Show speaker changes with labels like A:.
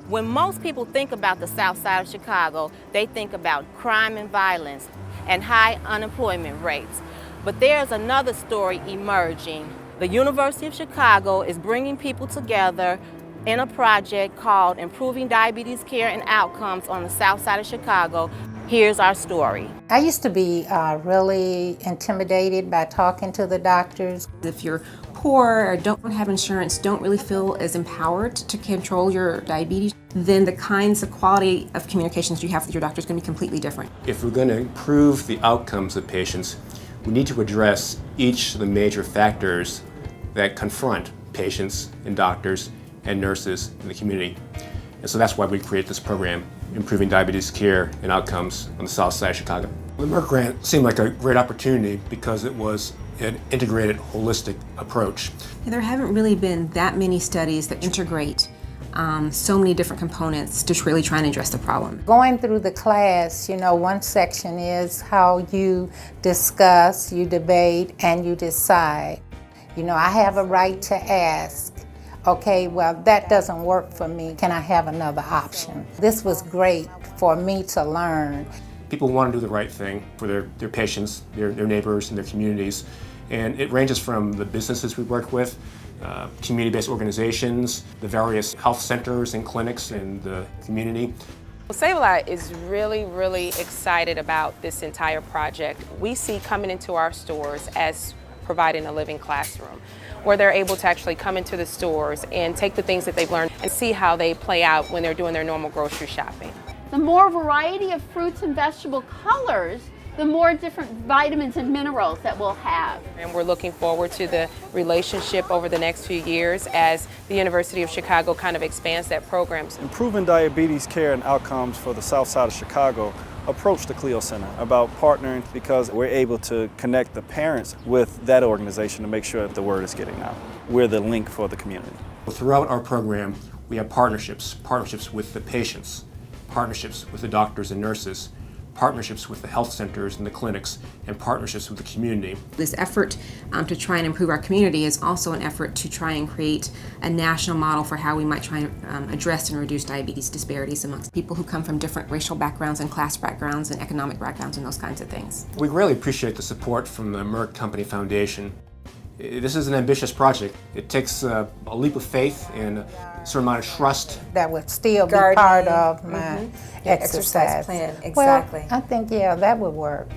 A: When most people think about the South Side of Chicago, they think about crime and violence and high unemployment rates. But there's another story emerging. The University of Chicago is bringing people together in a project called Improving Diabetes Care and Outcomes on the South Side of Chicago. Here's our story.
B: I used to be really intimidated by talking to the doctors.
C: If you're poor or don't have insurance, don't really feel as empowered to control your diabetes, then the kinds of quality of communications you have with your doctor is going to be completely different.
D: If we're going to improve the outcomes of patients, we need to address each of the major factors that confront patients and doctors and nurses in the community. And so that's why we created this program, Improving Diabetes Care and Outcomes on the South Side of Chicago. The Merck grant seemed like a great opportunity because it was an integrated, holistic approach.
C: There haven't really been that many studies that integrate so many different components to really try and address the problem.
B: Going through the class, one section is how you discuss, you debate, and you decide. I have a right to ask. Okay, well, that doesn't work for me. Can I have another option? This was great for me to learn.
D: People want to do the right thing for their patients, their neighbors, and their communities. And it ranges from the businesses we work with, community-based organizations, the various health centers and clinics in the community.
E: Well, Save-A-Lot is really excited about this entire project. We see coming into our stores as providing a living classroom, where they're able to actually come into the stores and take the things that they've learned and see how they play out when they're doing their normal grocery shopping.
F: The more variety of fruits and vegetable colors, the more different vitamins and minerals that we'll have.
E: And we're looking forward to the relationship over the next few years as the University of Chicago kind of expands that program.
G: Improving Diabetes Care and Outcomes for the South Side of Chicago approached the Clio Center about partnering because we're able to connect the parents with that organization to make sure that the word is getting out. We're the link for the community.
D: Throughout our program, we have partnerships with the patients, partnerships with the doctors and nurses, partnerships with the health centers and the clinics, and partnerships with the community.
C: This effort to try and improve our community is also an effort to try and create a national model for how we might try and address and reduce diabetes disparities amongst people who come from different racial backgrounds and class backgrounds and economic backgrounds and those kinds of things.
D: We really appreciate the support from the Merck Company Foundation. This is an ambitious project. It takes a leap of faith and a certain amount of trust.
B: That would still be part of my exercise
C: plan, exactly.
B: Well, I think, that would work.